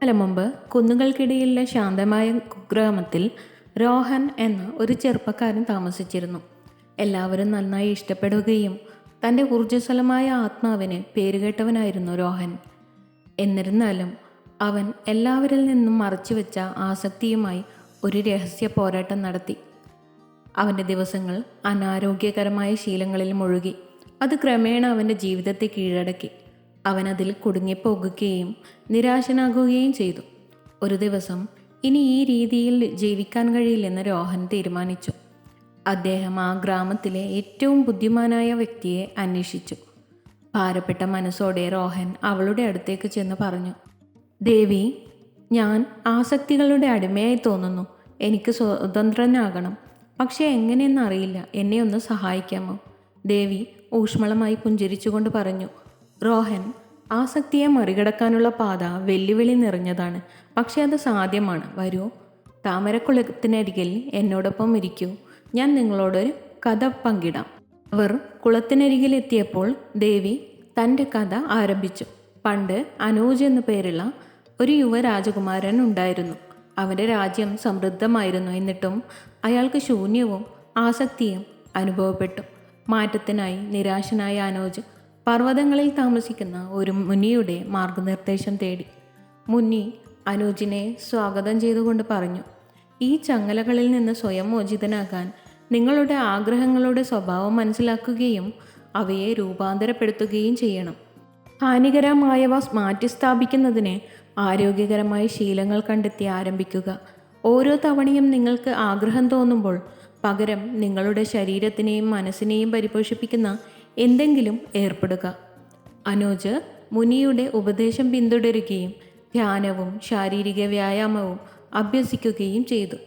കാലം മുമ്പ് കുന്നുകൾക്കിടയിലെ ശാന്തമായ കുഗ്രാമത്തിൽ രോഹൻ എന്ന ഒരു ചെറുപ്പക്കാരൻ താമസിച്ചിരുന്നു. എല്ലാവരും നന്നായി ഇഷ്ടപ്പെടുകയും തൻ്റെ ഊർജ്ജസ്വലമായ ആത്മാവിന് പേരുകേട്ടവനായിരുന്നു രോഹൻ. എന്നിരുന്നാലും അവൻ എല്ലാവരിൽ നിന്നും മറച്ചുവെച്ച ആസക്തിയുമായി ഒരു രഹസ്യ പോരാട്ടം നടത്തി. അവൻ്റെ ദിവസങ്ങൾ അനാരോഗ്യകരമായ ശീലങ്ങളിൽ മുഴുകി. അത് ക്രമേണ അവൻ്റെ ജീവിതത്തെ കീഴടക്കി. അവനതിൽ കുടുങ്ങിപ്പോകുകയും നിരാശനാകുകയും ചെയ്തു. ഒരു ദിവസം ഇനി ഈ രീതിയിൽ ജീവിക്കാൻ കഴിയില്ലെന്ന് രോഹൻ തീരുമാനിച്ചു. അദ്ദേഹം ആ ഗ്രാമത്തിലെ ഏറ്റവും ബുദ്ധിമാനായ വ്യക്തിയെ അന്വേഷിച്ചു. ഭാരപ്പെട്ട മനസ്സോടെ രോഹൻ അവളുടെ അടുത്തേക്ക് ചെന്ന് പറഞ്ഞു, ദേവി, ഞാൻ ആസക്തികളുടെ അടിമയായി തോന്നുന്നു. എനിക്ക് സ്വതന്ത്രനാകണം. പക്ഷേ എങ്ങനെയെന്നറിയില്ല. എന്നെ ഒന്ന് സഹായിക്കാമോ? ദേവി ഊഷ്മളമായി പുഞ്ചിരിച്ചുകൊണ്ട് പറഞ്ഞു, രോഹൻ, ആസക്തിയെ മറികടക്കാനുള്ള പാത വെല്ലുവിളി നിറഞ്ഞതാണ്. പക്ഷെ അത് സാധ്യമാണ്. വരൂ, താമരക്കുളത്തിനരികിൽ എന്നോടൊപ്പം ഇരിക്കൂ. ഞാൻ നിങ്ങളോടൊരു കഥ പങ്കിടാം. അവർ കുളത്തിനരികിൽ എത്തിയപ്പോൾ ദേവി തൻ്റെ കഥ ആരംഭിച്ചു. പണ്ട് അനൂജ് എന്നു പേരുള്ള ഒരു യുവരാജകുമാരൻ ഉണ്ടായിരുന്നു. അവൻ്റെ രാജ്യം സമൃദ്ധമായിരുന്നു. എന്നിട്ടും അയാൾക്ക് ശൂന്യവും ആസക്തിയും അനുഭവപ്പെട്ടു. മാറ്റത്തിനായി നിരാശനായ അനൂജ് പർവ്വതങ്ങളിൽ താമസിക്കുന്ന ഒരു മുനിയുടെ മാർഗനിർദ്ദേശം തേടി. മുനി അനൂജിനെ സ്വാഗതം ചെയ്തുകൊണ്ട് പറഞ്ഞു, ഈ ചങ്ങലകളിൽ നിന്ന് സ്വയം മോചിതനാകാൻ നിങ്ങളുടെ ആഗ്രഹങ്ങളുടെ സ്വഭാവം മനസ്സിലാക്കുകയും അവയെ രൂപാന്തരപ്പെടുത്തുകയും ചെയ്യണം. ഹാനികരമായവ മാറ്റിസ്ഥാപിക്കുന്നതിന് ആരോഗ്യകരമായ ശീലങ്ങൾ കണ്ടെത്തി ആരംഭിക്കുക. ഓരോ തവണയും നിങ്ങൾക്ക് ആഗ്രഹം തോന്നുമ്പോൾ പകരം നിങ്ങളുടെ ശരീരത്തിനെയും മനസ്സിനെയും പരിപോഷിപ്പിക്കുന്ന എന്തെങ്കിലും ഏർപ്പെടുക. അനൂജ് മുനിയുടെ ഉപദേശം പിന്തുടരുകയും ധ്യാനവും ശാരീരിക വ്യായാമവും അഭ്യസിക്കുകയും ചെയ്തു.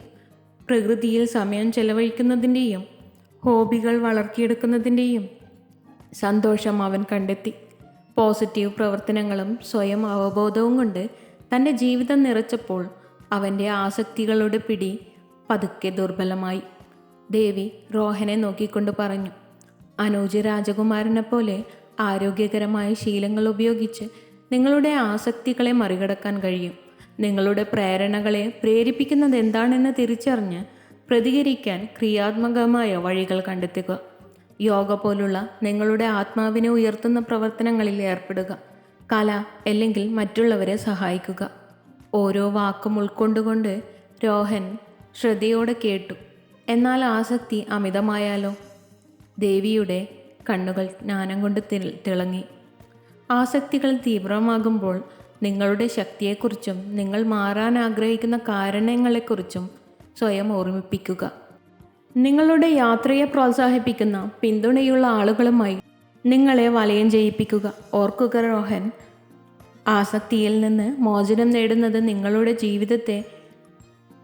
പ്രകൃതിയിൽ സമയം ചെലവഴിക്കുന്നതിൻ്റെയും ഹോബികൾ വളർത്തിയെടുക്കുന്നതിൻ്റെയും സന്തോഷം അവൻ കണ്ടെത്തി. പോസിറ്റീവ് പ്രവർത്തനങ്ങളും സ്വയം അവബോധവും കൊണ്ട് തൻ്റെ ജീവിതം നിറച്ചപ്പോൾ അവൻ്റെ ആസക്തികളുടെ പിടി പതുക്കെ ദുർബലമായി. ദേവി രോഹനെ നോക്കിക്കൊണ്ട് പറഞ്ഞു, അനൂജ് രാജകുമാരനെ പോലെ ആരോഗ്യകരമായ ശീലങ്ങൾ ഉപയോഗിച്ച് നിങ്ങളുടെ ആസക്തികളെ മറികടക്കാൻ കഴിയും. നിങ്ങളുടെ പ്രേരണകളെ പ്രേരിപ്പിക്കുന്നത് എന്താണെന്ന് തിരിച്ചറിഞ്ഞ് പ്രതികരിക്കാൻ ക്രിയാത്മകമായ വഴികൾ കണ്ടെത്തുക. യോഗ പോലുള്ള നിങ്ങളുടെ ആത്മാവിനെ ഉയർത്തുന്ന പ്രവർത്തനങ്ങളിൽ ഏർപ്പെടുക. കല അല്ലെങ്കിൽ മറ്റുള്ളവരെ സഹായിക്കുക. ഓരോ വാക്കും ഉൾക്കൊണ്ടുകൊണ്ട് രോഹൻ ശ്രദ്ധയോടെ കേട്ടു. എന്നാൽ ആസക്തി അമിതമായാലോ? ദേവിയുടെ കണ്ണുകൾ ജ്ഞാനം കൊണ്ട് തിളങ്ങി. ആസക്തികൾ തീവ്രമാകുമ്പോൾ നിങ്ങളുടെ ശക്തിയെക്കുറിച്ചും നിങ്ങൾ മാറാൻ ആഗ്രഹിക്കുന്ന കാരണങ്ങളെക്കുറിച്ചും സ്വയം ഓർമ്മിപ്പിക്കുക. നിങ്ങളുടെ യാത്രയെ പ്രോത്സാഹിപ്പിക്കുന്ന പിന്തുണയുള്ള ആളുകളുമായി നിങ്ങളെ വലയം ചെയ്യിപ്പിക്കുക. ഓർക്കുക രോഹൻ, ആസക്തിയിൽ നിന്ന് മോചനം നേടുന്നത് നിങ്ങളുടെ ജീവിതത്തെ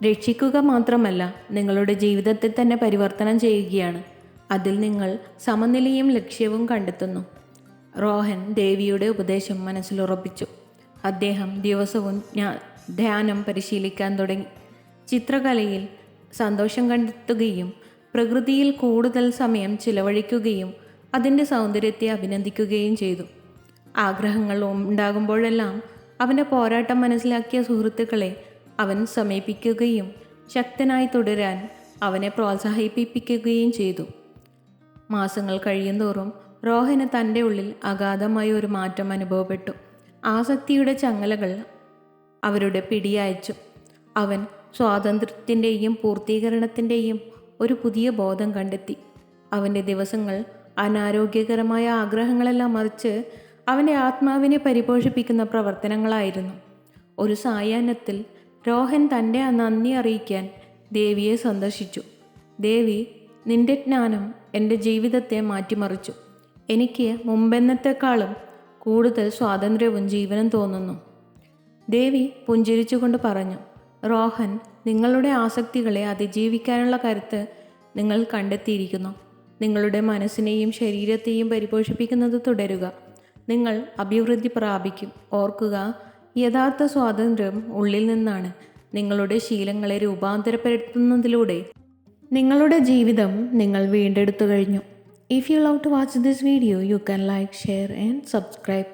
രക്ഷിക്കുക മാത്രമല്ല, നിങ്ങളുടെ ജീവിതത്തെ തന്നെ പരിവർത്തനം ചെയ്യുകയാണ്. അതിൽ നിങ്ങൾ സമനിലയും ലക്ഷ്യവും കണ്ടെത്തുന്നു. രോഹൻ ദേവിയുടെ ഉപദേശം മനസ്സിലുറപ്പിച്ചു. അദ്ദേഹം ദിവസവും ധ്യാനം പരിശീലിക്കാൻ തുടങ്ങി. ചിത്രകലയിൽ സന്തോഷം കണ്ടെത്തുകയും പ്രകൃതിയിൽ കൂടുതൽ സമയം ചിലവഴിക്കുകയും അതിൻ്റെ സൗന്ദര്യത്തെ അഭിനന്ദിക്കുകയും ചെയ്തു. ആഗ്രഹങ്ങൾ ഉണ്ടാകുമ്പോഴെല്ലാം അവൻ്റെ പോരാട്ടം മനസ്സിലാക്കിയ സുഹൃത്തുക്കളെ അവൻ സമീപിക്കുകയും ശക്തനായി തുടരാൻ അവനെ പ്രോത്സാഹിപ്പിക്കുകയും ചെയ്തു. മാസങ്ങൾ കഴിയുന്തോറും രോഹന് തൻ്റെ ഉള്ളിൽ അഗാധമായ ഒരു മാറ്റം അനുഭവപ്പെട്ടു. ആസക്തിയുടെ ചങ്ങലകൾ അവരുടെ പിടിയയച്ചു. അവൻ സ്വാതന്ത്ര്യത്തിൻ്റെയും പൂർത്തീകരണത്തിൻ്റെയും ഒരു പുതിയ ബോധം കണ്ടെത്തി. അവൻ്റെ ദിവസങ്ങൾ അനാരോഗ്യകരമായ ആഗ്രഹങ്ങളെല്ലാം മറിച്ച് അവൻ്റെ ആത്മാവിനെ പരിപോഷിപ്പിക്കുന്ന പ്രവർത്തനങ്ങളായിരുന്നു. ഒരു സായാഹ്നത്തിൽ രോഹൻ തൻ്റെ നന്ദി അറിയിക്കാൻ ദേവിയെ സന്ദർശിച്ചു. ദേവി, നിന്റെ ജ്ഞാനം എൻ്റെ ജീവിതത്തെ മാറ്റിമറിച്ചു. എനിക്ക് മുമ്പെന്നത്തെക്കാളും കൂടുതൽ സ്വാതന്ത്ര്യവും ജീവനും തോന്നുന്നു. ദേവി പുഞ്ചിരിച്ചുകൊണ്ട് പറഞ്ഞു, രോഹൻ, നിങ്ങളുടെ ആസക്തികളെ അതിജീവിക്കാനുള്ള കരുത്ത് നിങ്ങൾ കണ്ടെത്തിയിരിക്കുന്നു. നിങ്ങളുടെ മനസ്സിനെയും ശരീരത്തെയും പരിപോഷിപ്പിക്കുന്നത് തുടരുക. നിങ്ങൾ അഭിവൃദ്ധി പ്രാപിക്കും. ഓർക്കുക, യഥാർത്ഥ സ്വാതന്ത്ര്യം ഉള്ളിൽ നിന്നാണ്. നിങ്ങളുടെ ശീലങ്ങളെ രൂപാന്തരപ്പെടുത്തുന്നതിലൂടെ നിങ്ങളുടെ ജീവിതം നിങ്ങൾ വീണ്ടെടുത്തു കഴിഞ്ഞു. If you love to watch this video, you can like, share and subscribe.